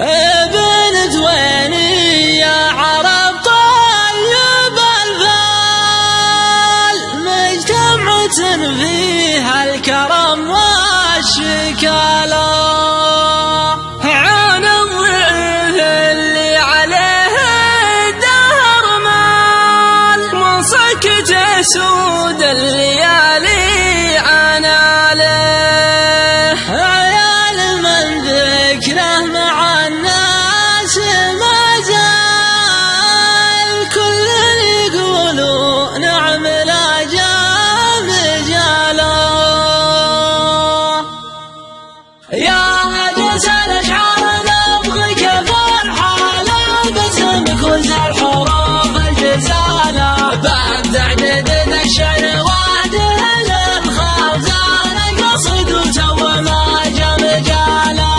ابن دويني يا عرب طيب الفال، مجتمعة فيها الكرم والشكالة، عن الضعيف اللي عليه الدهر مال، منصك سود الليالي عناله، عيال من ذكره مع الناس ما زال، كل يقولوا نعم لا جام جاله. يا هجس الاشعار نبغيك فرحاله، باسمك وزع الحروف الجزاله، بابدع جديد الشعر وادل الخزانه، قصد وتو ما جام جاله.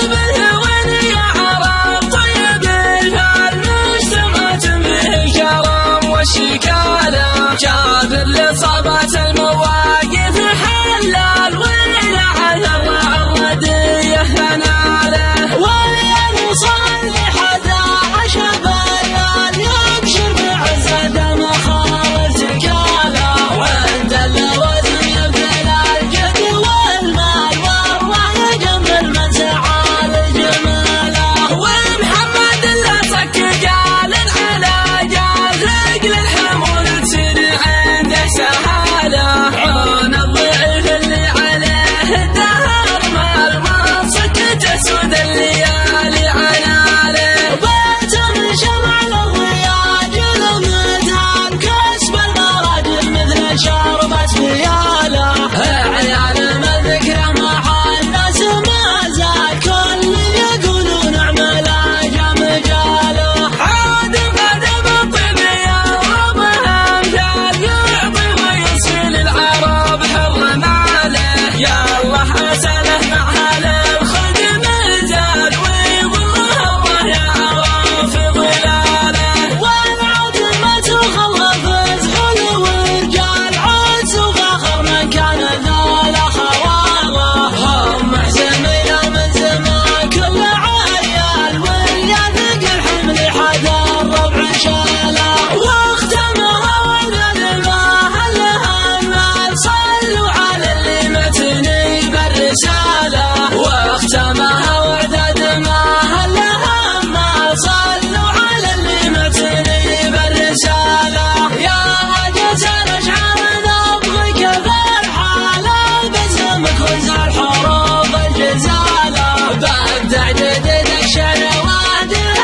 بالهوين يا عرب طيب الفال، مجتمعة به الكرم والشكاله، جابر لصابات المواقف حلال، وإلى عثر الردية ناله، وينصل حدا عشب الليل، يبشر بعزة مخارج تكاله، وعند الوزن يبذل الجد والمال، والله يجمل من سعى لجماله. ومحمد اللي صك قال على جال، ثقل الحمول تصير عنده سهاله، عون الضعيف اللي عليه الدهر مال، منصك تسود الليالي عناله، بيت من شمع للضياء المدهان، كسب المراجل مثل شربت فياله، عيال من ذكره مع الناس ما زال، كل يقولون نعم لا جام جاله. عادم ادب الطيب يا رب امثال، يعطي ويصل العرب حر ماله، يا الله اساله مع هالخدم الزاد، ويظلها الله يا عرب في ظلاله. والعظمة خلفت غلو ورجال، عز وفخر من كان ذا الخواله، هم محزمين من زمان كل عيال، واللي ثقل حمل حدا الربع شاله، واختمها ولد ما هلها المال، صلوا على اللي متني بالرساله، واختمها وعدد ما هلها المال، صلوا على اللي متني بالرساله. يا هجس الاشعار نبغيك فرحاله، باسمك وزع الحروف الجزاله، بابدع جديد الشعر وادل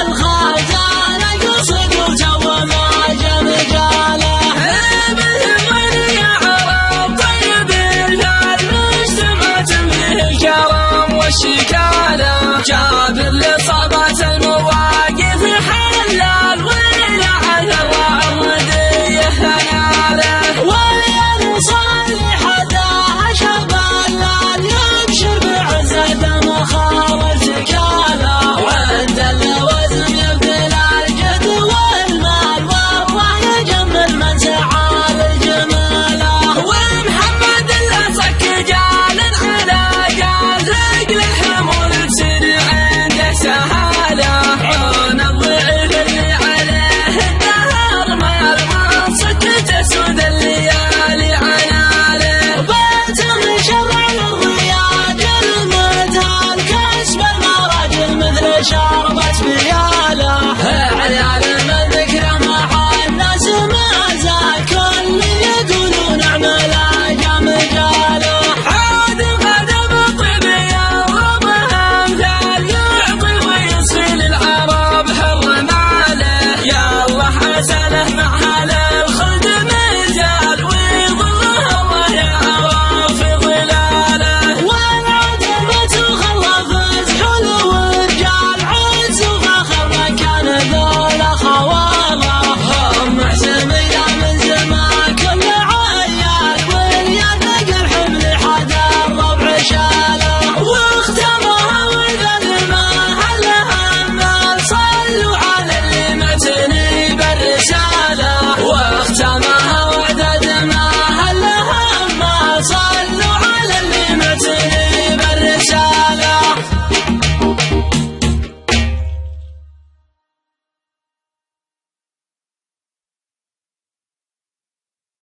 الخزانه، قصد وتو ما جام جاله. بالهوين يا عرب طيب الفال، مجتمعة به الكرم والشكاله.